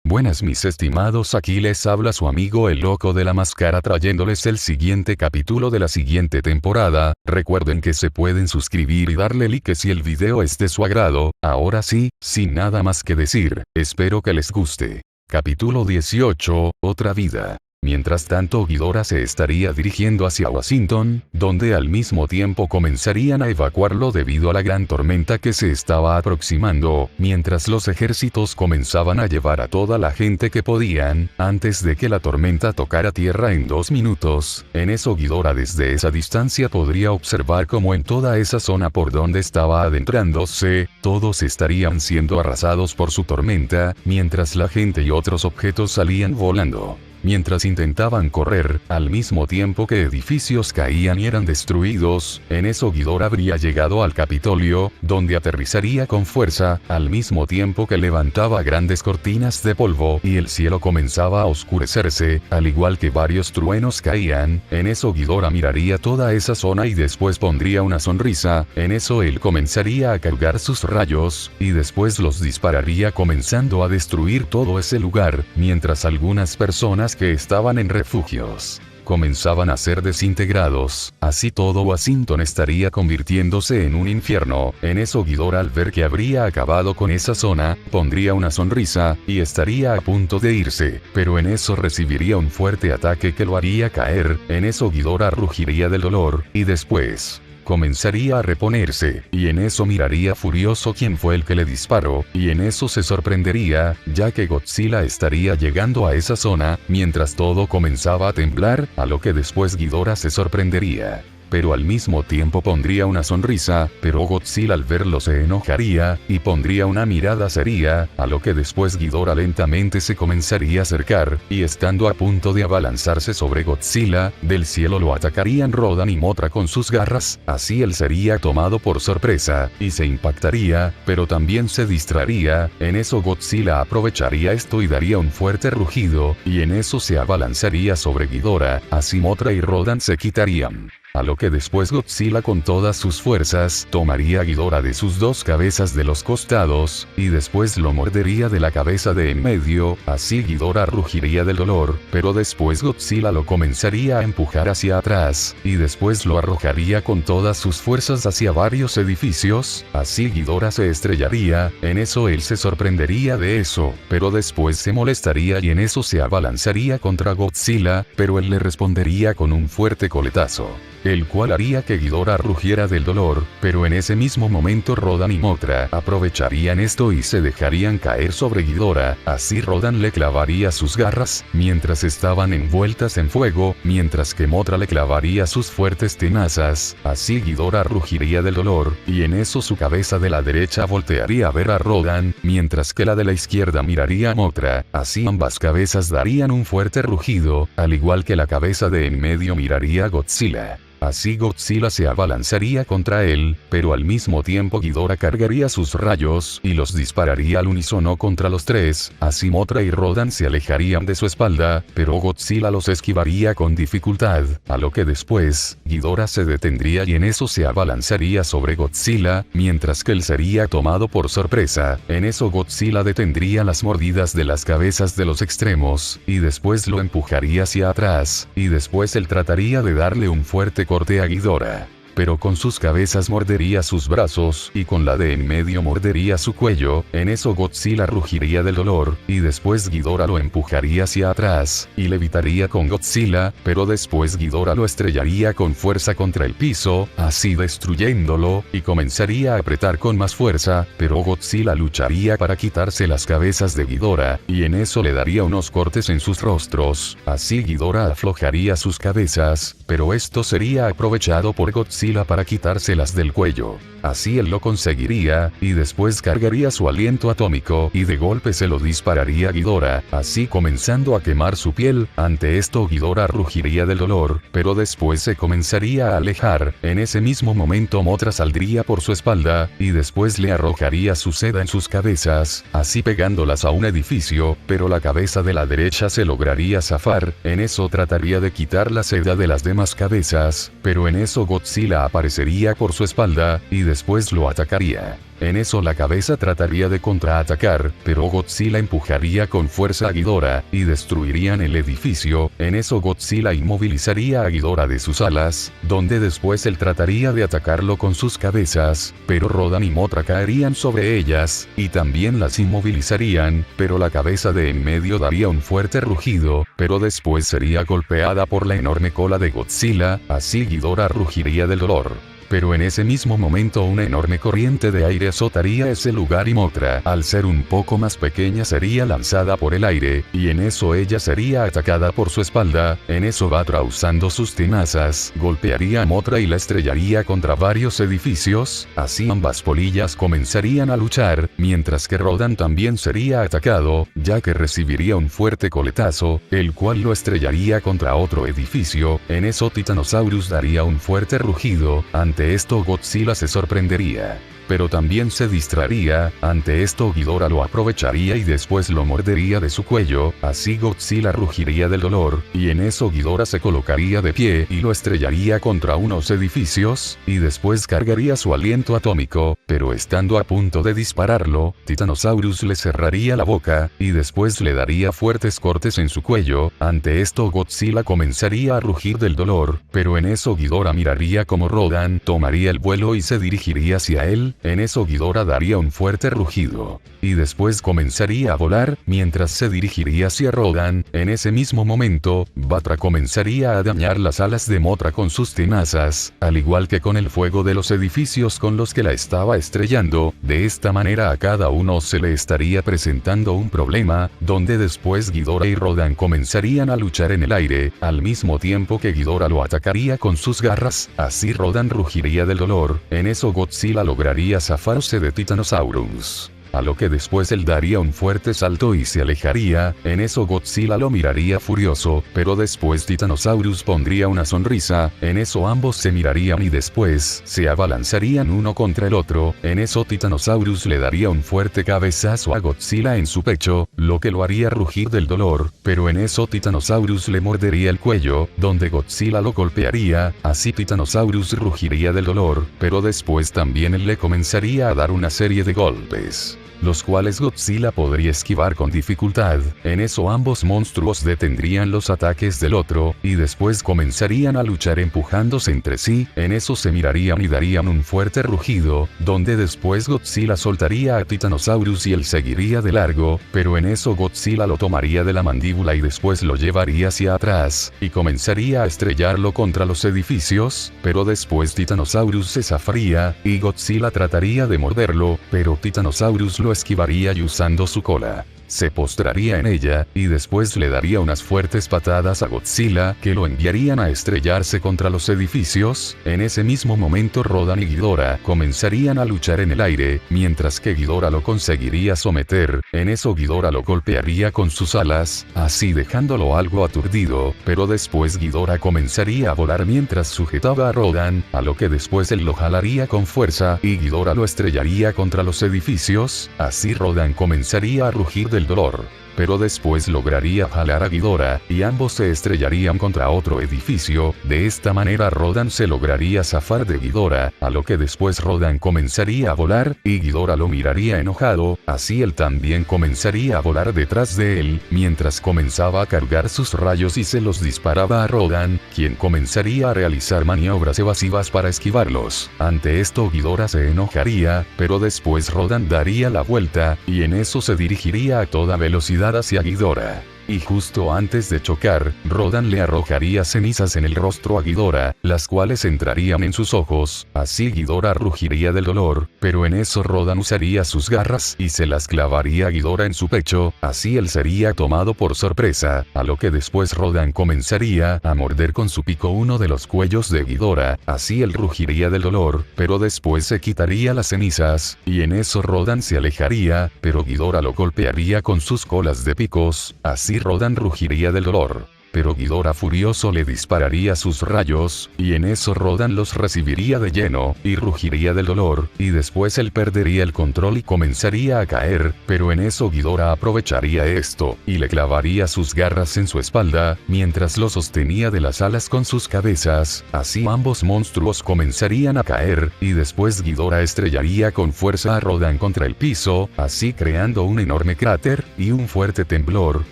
Buenas mis estimados, aquí les habla su amigo el loco de la máscara trayéndoles el siguiente capítulo de la siguiente temporada. Recuerden que se pueden suscribir y darle like si el video es de su agrado. Ahora sí, sin nada más que decir, espero que les guste. Capítulo 18, Otra vida. Mientras tanto Ghidorah se estaría dirigiendo hacia Washington, donde al mismo tiempo comenzarían a evacuarlo debido a la gran tormenta que se estaba aproximando, mientras los ejércitos comenzaban a llevar a toda la gente que podían, antes de que la tormenta tocara tierra en 2 minutos. En eso Ghidorah desde esa distancia podría observar cómo en toda esa zona por donde estaba adentrándose, todos estarían siendo arrasados por su tormenta, mientras la gente y otros objetos salían volando. Mientras intentaban correr, al mismo tiempo que edificios caían y eran destruidos, en eso Ghidorah habría llegado al Capitolio, donde aterrizaría con fuerza, al mismo tiempo que levantaba grandes cortinas de polvo y el cielo comenzaba a oscurecerse, al igual que varios truenos caían. En eso Ghidorah miraría toda esa zona y después pondría una sonrisa. En eso él comenzaría a cargar sus rayos, y después los dispararía comenzando a destruir todo ese lugar, mientras algunas personas que estaban en refugios comenzaban a ser desintegrados. Así todo Washington estaría convirtiéndose en un infierno. En eso Ghidorah, al ver que habría acabado con esa zona, pondría una sonrisa, y estaría a punto de irse, pero en eso recibiría un fuerte ataque que lo haría caer. En eso Ghidorah rugiría del dolor, y después comenzaría a reponerse, y en eso miraría furioso quién fue el que le disparó, y en eso se sorprendería, ya que Godzilla estaría llegando a esa zona, mientras todo comenzaba a temblar, a lo que después Ghidorah se sorprendería. Pero al mismo tiempo pondría una sonrisa, pero Godzilla al verlo se enojaría, y pondría una mirada seria, a lo que después Ghidorah lentamente se comenzaría a acercar, y estando a punto de abalanzarse sobre Godzilla, del cielo lo atacarían Rodan y Mothra con sus garras. Así él sería tomado por sorpresa, y se impactaría, pero también se distraería. En eso Godzilla aprovecharía esto y daría un fuerte rugido, y en eso se abalanzaría sobre Ghidorah, así Mothra y Rodan se quitarían. A lo que después Godzilla con todas sus fuerzas tomaría a Ghidorah de sus 2 cabezas de los costados, y después lo mordería de la cabeza de en medio. Así Ghidorah rugiría del dolor, pero después Godzilla lo comenzaría a empujar hacia atrás, y después lo arrojaría con todas sus fuerzas hacia varios edificios. Así Ghidorah se estrellaría. En eso él se sorprendería de eso, pero después se molestaría y en eso se abalanzaría contra Godzilla, pero él le respondería con un fuerte coletazo, el cual haría que Ghidorah rugiera del dolor, pero en ese mismo momento Rodan y Mothra aprovecharían esto y se dejarían caer sobre Ghidorah. Así Rodan le clavaría sus garras, mientras estaban envueltas en fuego, mientras que Mothra le clavaría sus fuertes tenazas. Así Ghidorah rugiría del dolor, y en eso su cabeza de la derecha voltearía a ver a Rodan, mientras que la de la izquierda miraría a Mothra. Así ambas cabezas darían un fuerte rugido, al igual que la cabeza de en medio miraría a Godzilla. Así Godzilla se abalanzaría contra él, pero al mismo tiempo Ghidorah cargaría sus rayos y los dispararía al unísono contra los 3, así Mothra y Rodan se alejarían de su espalda, pero Godzilla los esquivaría con dificultad, a lo que después, Ghidorah se detendría y en eso se abalanzaría sobre Godzilla, mientras que él sería tomado por sorpresa. En eso Godzilla detendría las mordidas de las cabezas de los extremos, y después lo empujaría hacia atrás, y después él trataría de darle un fuerte corte a Ghidorah, pero con sus cabezas mordería sus brazos y con la de en medio mordería su cuello. En eso Godzilla rugiría del dolor, y después Ghidorah lo empujaría hacia atrás, y levitaría con Godzilla, pero después Ghidorah lo estrellaría con fuerza contra el piso, así destruyéndolo, y comenzaría a apretar con más fuerza, pero Godzilla lucharía para quitarse las cabezas de Ghidorah, y en eso le daría unos cortes en sus rostros. Así Ghidorah aflojaría sus cabezas, pero esto sería aprovechado por Godzilla para quitárselas del cuello. Así él lo conseguiría, y después cargaría su aliento atómico y de golpe se lo dispararía a Ghidorah, así comenzando a quemar su piel. Ante esto Ghidorah rugiría del dolor, pero después se comenzaría a alejar. En ese mismo momento Mothra saldría por su espalda, y después le arrojaría su seda en sus cabezas, así pegándolas a un edificio, pero la cabeza de la derecha se lograría zafar. En eso trataría de quitar la seda de las demás cabezas, pero en eso Godzilla aparecería por su espalda, y después lo atacaría. En eso la cabeza trataría de contraatacar, pero Godzilla empujaría con fuerza a Ghidorah, y destruirían el edificio. En eso Godzilla inmovilizaría a Ghidorah de sus alas, donde después él trataría de atacarlo con sus cabezas, pero Rodan y Mothra caerían sobre ellas, y también las inmovilizarían, pero la cabeza de en medio daría un fuerte rugido, pero después sería golpeada por la enorme cola de Godzilla, así Ghidorah rugiría del dolor. Pero en ese mismo momento una enorme corriente de aire azotaría ese lugar y Mothra, al ser un poco más pequeña, sería lanzada por el aire, y en eso ella sería atacada por su espalda. En eso Batra, usando sus tenazas, golpearía a Mothra y la estrellaría contra varios edificios, así ambas polillas comenzarían a luchar, mientras que Rodan también sería atacado, ya que recibiría un fuerte coletazo, el cual lo estrellaría contra otro edificio. En eso Titanosaurus daría un fuerte rugido. Ante esto Godzilla se sorprendería, pero también se distraería. Ante esto Ghidorah lo aprovecharía y después lo mordería de su cuello, así Godzilla rugiría del dolor, y en eso Ghidorah se colocaría de pie y lo estrellaría contra unos edificios, y después cargaría su aliento atómico, pero estando a punto de dispararlo, Titanosaurus le cerraría la boca, y después le daría fuertes cortes en su cuello. Ante esto Godzilla comenzaría a rugir del dolor, pero en eso Ghidorah miraría como Rodan tomaría el vuelo y se dirigiría hacia él. En eso Ghidorah daría un fuerte rugido, y después comenzaría a volar, mientras se dirigiría hacia Rodan. En ese mismo momento, Batra comenzaría a dañar las alas de Mothra con sus tenazas, al igual que con el fuego de los edificios con los que la estaba estrellando. De esta manera a cada uno se le estaría presentando un problema, donde después Ghidorah y Rodan comenzarían a luchar en el aire, al mismo tiempo que Ghidorah lo atacaría con sus garras, así Rodan rugiría del dolor. En eso Godzilla lograría zafarse de Titanosaurus, a lo que después él daría un fuerte salto y se alejaría. En eso Godzilla lo miraría furioso, pero después Titanosaurus pondría una sonrisa. En eso ambos se mirarían y después se abalanzarían uno contra el otro. En eso Titanosaurus le daría un fuerte cabezazo a Godzilla en su pecho, lo que lo haría rugir del dolor, pero en eso Titanosaurus le mordería el cuello, donde Godzilla lo golpearía, así Titanosaurus rugiría del dolor, pero después también él le comenzaría a dar una serie de golpes, los cuales Godzilla podría esquivar con dificultad. En eso ambos monstruos detendrían los ataques del otro, y después comenzarían a luchar empujándose entre sí. En eso se mirarían y darían un fuerte rugido, donde después Godzilla soltaría a Titanosaurus y él seguiría de largo, pero en eso Godzilla lo tomaría de la mandíbula y después lo llevaría hacia atrás, y comenzaría a estrellarlo contra los edificios, pero después Titanosaurus se zafaría, y Godzilla trataría de morderlo, pero Titanosaurus lo esquivaría y usando su cola, se postraría en ella, y después le daría unas fuertes patadas a Godzilla que lo enviarían a estrellarse contra los edificios. En ese mismo momento Rodan y Ghidorah comenzarían a luchar en el aire, mientras que Ghidorah lo conseguiría someter. En eso Ghidorah lo golpearía con sus alas, así dejándolo algo aturdido, pero después Ghidorah comenzaría a volar mientras sujetaba a Rodan, a lo que después él lo jalaría con fuerza y Ghidorah lo estrellaría contra los edificios, así Rodan comenzaría a rugir del dolor, pero después lograría jalar a Ghidorah, y ambos se estrellarían contra otro edificio. De esta manera Rodan se lograría zafar de Ghidorah, a lo que después Rodan comenzaría a volar, y Ghidorah lo miraría enojado, así él también comenzaría a volar detrás de él, mientras comenzaba a cargar sus rayos y se los disparaba a Rodan, quien comenzaría a realizar maniobras evasivas para esquivarlos. Ante esto Ghidorah se enojaría, pero después Rodan daría la vuelta, y en eso se dirigiría a toda velocidad hacia Ghidorah. Y justo antes de chocar, Rodan le arrojaría cenizas en el rostro a Ghidorah, las cuales entrarían en sus ojos, así Ghidorah rugiría del dolor, pero en eso Rodan usaría sus garras y se las clavaría a Ghidorah en su pecho, así él sería tomado por sorpresa, a lo que después Rodan comenzaría a morder con su pico uno de los cuellos de Ghidorah, así él rugiría del dolor, pero después se quitaría las cenizas, y en eso Rodan se alejaría, pero Ghidorah lo golpearía con sus colas de picos, así Rodan rugiría del dolor. pero Ghidorah furioso le dispararía sus rayos, y en eso Rodan los recibiría de lleno, y rugiría del dolor, y después él perdería el control y comenzaría a caer, pero en eso Ghidorah aprovecharía esto, y le clavaría sus garras en su espalda, mientras lo sostenía de las alas con sus cabezas, así ambos monstruos comenzarían a caer, y después Ghidorah estrellaría con fuerza a Rodan contra el piso, así creando un enorme cráter, y un fuerte temblor.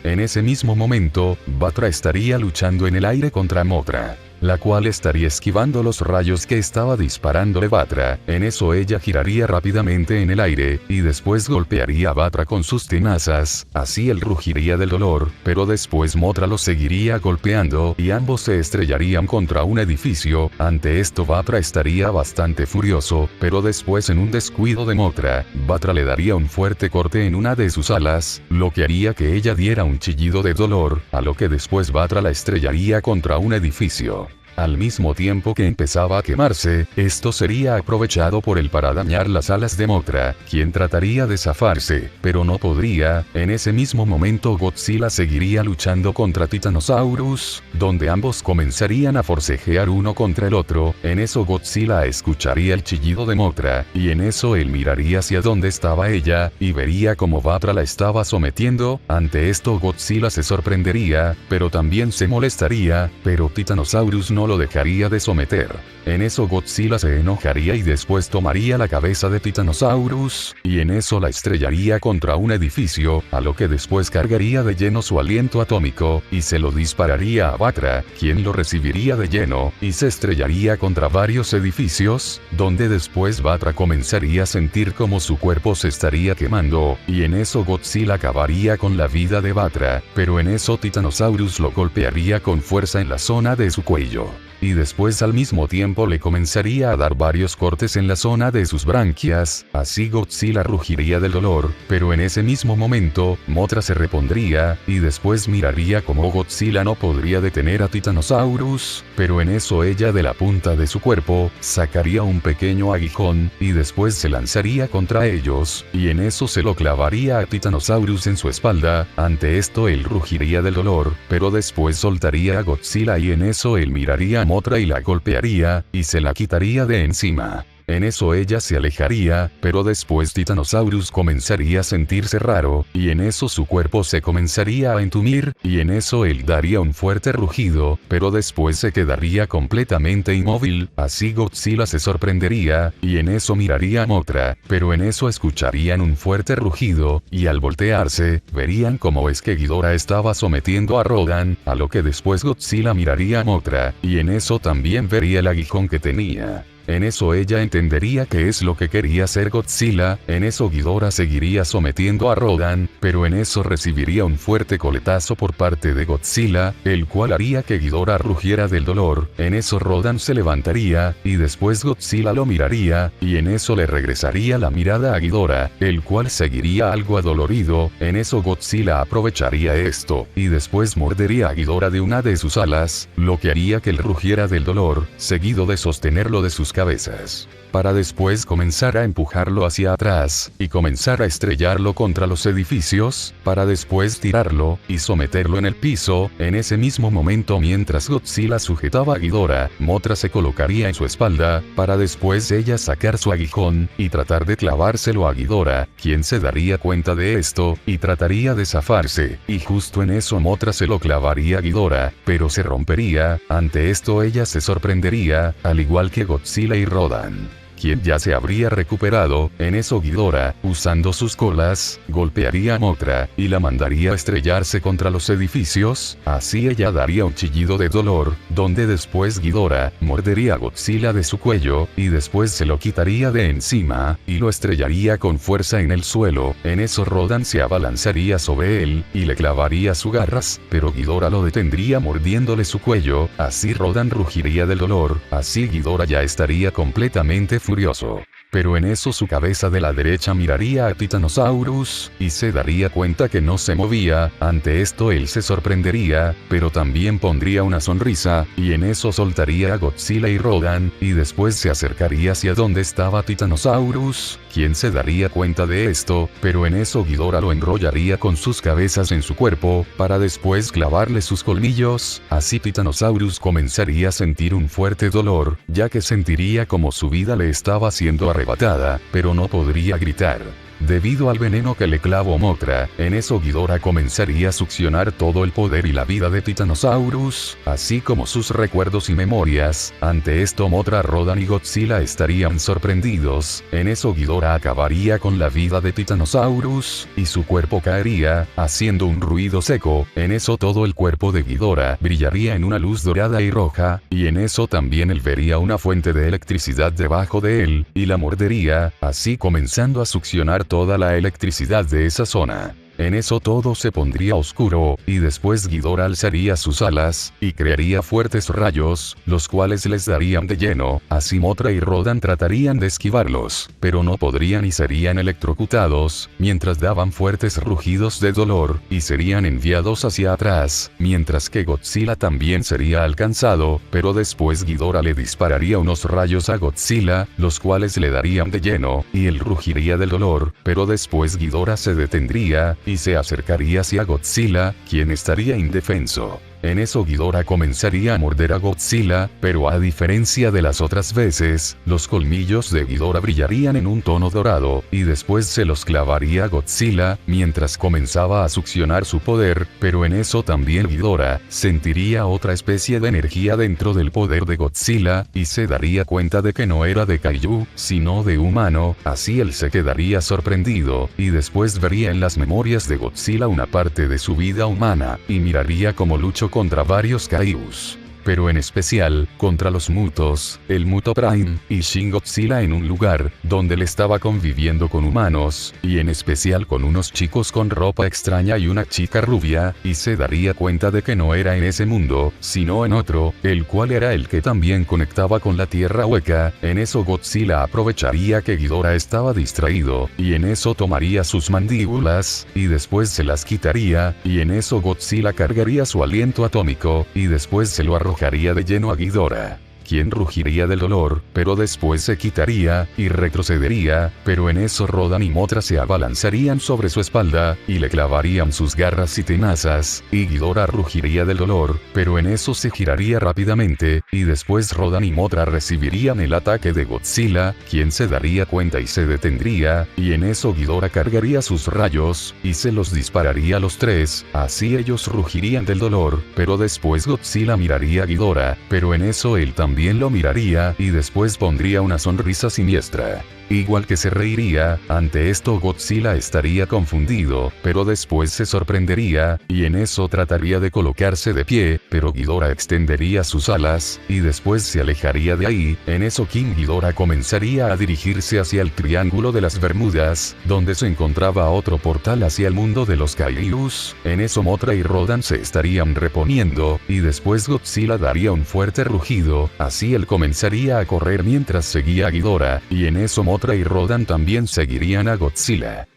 En ese mismo momento, Batra estaría luchando en el aire contra Mothra, la cual estaría esquivando los rayos que estaba disparándole Batra. En eso ella giraría rápidamente en el aire, y después golpearía a Batra con sus tenazas, así él rugiría del dolor, pero después Mothra lo seguiría golpeando, y ambos se estrellarían contra un edificio. Ante esto Batra estaría bastante furioso, pero después en un descuido de Mothra, Batra le daría un fuerte corte en una de sus alas, lo que haría que ella diera un chillido de dolor, a lo que después Batra la estrellaría contra un edificio. Al mismo tiempo que empezaba a quemarse, esto sería aprovechado por él para dañar las alas de Mothra, quien trataría de zafarse, pero no podría. En ese mismo momento Godzilla seguiría luchando contra Titanosaurus, donde ambos comenzarían a forcejear uno contra el otro. En eso Godzilla escucharía el chillido de Mothra, y en eso él miraría hacia donde estaba ella, y vería cómo Batra la estaba sometiendo. Ante esto Godzilla se sorprendería, pero también se molestaría, pero Titanosaurus no lo dejaría de someter. En eso Godzilla se enojaría y después tomaría la cabeza de Titanosaurus, y en eso la estrellaría contra un edificio, a lo que después cargaría de lleno su aliento atómico, y se lo dispararía a Batra, quien lo recibiría de lleno, y se estrellaría contra varios edificios, donde después Batra comenzaría a sentir como su cuerpo se estaría quemando, y en eso Godzilla acabaría con la vida de Batra, pero en eso Titanosaurus lo golpearía con fuerza en la zona de su cuello. Y después al mismo tiempo le comenzaría a dar varios cortes en la zona de sus branquias, así Godzilla rugiría del dolor, pero en ese mismo momento, Mothra se repondría, y después miraría como Godzilla no podría detener a Titanosaurus, pero en eso ella de la punta de su cuerpo, sacaría un pequeño aguijón, y después se lanzaría contra ellos, y en eso se lo clavaría a Titanosaurus en su espalda. Ante esto él rugiría del dolor, pero después soltaría a Godzilla y en eso él miraría a Mothra y la golpearía, y se la quitaría de encima. En eso ella se alejaría, pero después Titanosaurus comenzaría a sentirse raro, y en eso su cuerpo se comenzaría a entumir, y en eso él daría un fuerte rugido, pero después se quedaría completamente inmóvil. Así Godzilla se sorprendería, y en eso miraría a Mothra, pero en eso escucharían un fuerte rugido, y al voltearse, verían cómo es que Ghidorah estaba sometiendo a Rodan, a lo que después Godzilla miraría a Mothra, y en eso también vería el aguijón que tenía. En eso ella entendería qué es lo que quería hacer Godzilla. En eso Ghidorah seguiría sometiendo a Rodan, pero en eso recibiría un fuerte coletazo por parte de Godzilla, el cual haría que Ghidorah rugiera del dolor. En eso Rodan se levantaría, y después Godzilla lo miraría, y en eso le regresaría la mirada a Ghidorah, el cual seguiría algo adolorido. En eso Godzilla aprovecharía esto, y después mordería a Ghidorah de una de sus alas, lo que haría que él rugiera del dolor, seguido de sostenerlo de sus cabezas, para después comenzar a empujarlo hacia atrás, y comenzar a estrellarlo contra los edificios, para después tirarlo, y someterlo en el piso. En ese mismo momento mientras Godzilla sujetaba a Ghidorah, Mothra se colocaría en su espalda, para después ella sacar su aguijón, y tratar de clavárselo a Ghidorah, quien se daría cuenta de esto, y trataría de zafarse, y justo en eso Mothra se lo clavaría a Ghidorah, pero se rompería. Ante esto ella se sorprendería, al igual que Godzilla y Rodan, quien ya se habría recuperado. En eso Ghidorah, usando sus colas, golpearía a Mothra, y la mandaría a estrellarse contra los edificios. Así ella daría un chillido de dolor, donde después Ghidorah mordería a Godzilla de su cuello, y después se lo quitaría de encima, y lo estrellaría con fuerza en el suelo. En eso Rodan se abalanzaría sobre él, y le clavaría sus garras, pero Ghidorah lo detendría mordiéndole su cuello. Así Rodan rugiría del dolor, así Ghidorah ya estaría completamente furioso. pero en eso su cabeza de la derecha miraría a Titanosaurus, y se daría cuenta que no se movía. Ante esto él se sorprendería, pero también pondría una sonrisa, y en eso soltaría a Godzilla y Rodan, y después se acercaría hacia donde estaba Titanosaurus, quien se daría cuenta de esto, pero en eso Ghidorah lo enrollaría con sus cabezas en su cuerpo, para después clavarle sus colmillos. Así Titanosaurus comenzaría a sentir un fuerte dolor, ya que sentiría como su vida le estaba siendo arrebatada, pero no podría gritar debido al veneno que le clavó Mothra. En eso Ghidorah comenzaría a succionar todo el poder y la vida de Titanosaurus, así como sus recuerdos y memorias. Ante esto Mothra, Rodan y Godzilla estarían sorprendidos. En eso Ghidorah acabaría con la vida de Titanosaurus, y su cuerpo caería, haciendo un ruido seco. En eso todo el cuerpo de Ghidorah brillaría en una luz dorada y roja, y en eso también él vería una fuente de electricidad debajo de él, y la mordería, así comenzando a succionar toda la electricidad de esa zona. En eso todo se pondría oscuro, y después Ghidorah alzaría sus alas, y crearía fuertes rayos, los cuales les darían de lleno. Así Mothra y Rodan tratarían de esquivarlos, pero no podrían y serían electrocutados, mientras daban fuertes rugidos de dolor, y serían enviados hacia atrás, mientras que Godzilla también sería alcanzado, pero después Ghidorah le dispararía unos rayos a Godzilla, los cuales le darían de lleno, y él rugiría del dolor, pero después Ghidorah se detendría, y se acercaría hacia Godzilla, quien estaría indefenso. En eso Ghidorah comenzaría a morder a Godzilla, pero a diferencia de las otras veces, los colmillos de Ghidorah brillarían en un tono dorado, y después se los clavaría a Godzilla, mientras comenzaba a succionar su poder, pero en eso también Ghidorah sentiría otra especie de energía dentro del poder de Godzilla, y se daría cuenta de que no era de kaiju, sino de humano. Así él se quedaría sorprendido, y después vería en las memorias de Godzilla una parte de su vida humana, y miraría cómo luchó contra varios kaijus, pero en especial, contra los Mutos, el Muto Prime, y Shin Godzilla en un lugar, donde él estaba conviviendo con humanos, y en especial con unos chicos con ropa extraña y una chica rubia, y se daría cuenta de que no era en ese mundo, sino en otro, el cual era el que también conectaba con la tierra hueca. En eso Godzilla aprovecharía que Ghidorah estaba distraído, y en eso tomaría sus mandíbulas, y después se las quitaría, y en eso Godzilla cargaría su aliento atómico, y después se lo arrojaría de lleno a Ghidorah, quien rugiría del dolor, pero después se quitaría, y retrocedería, pero en eso Rodan y Mothra se abalanzarían sobre su espalda, y le clavarían sus garras y tenazas, y Ghidorah rugiría del dolor, pero en eso se giraría rápidamente, y después Rodan y Mothra recibirían el ataque de Godzilla, quien se daría cuenta y se detendría, y en eso Ghidorah cargaría sus rayos, y se los dispararía a los tres. Así ellos rugirían del dolor, pero después Godzilla miraría a Ghidorah, pero en eso él también lo miraría, y después pondría una sonrisa siniestra. Igual que se reiría. Ante esto Godzilla estaría confundido, pero después se sorprendería, y en eso trataría de colocarse de pie, pero Ghidorah extendería sus alas, y después se alejaría de ahí. En eso King Ghidorah comenzaría a dirigirse hacia el Triángulo de las Bermudas, donde se encontraba otro portal hacia el mundo de los kaijus. En eso Mothra y Rodan se estarían reponiendo, y después Godzilla daría un fuerte rugido. Así él comenzaría a correr mientras seguía a Ghidorah, y en eso Mothra y Rodan también seguirían a Godzilla.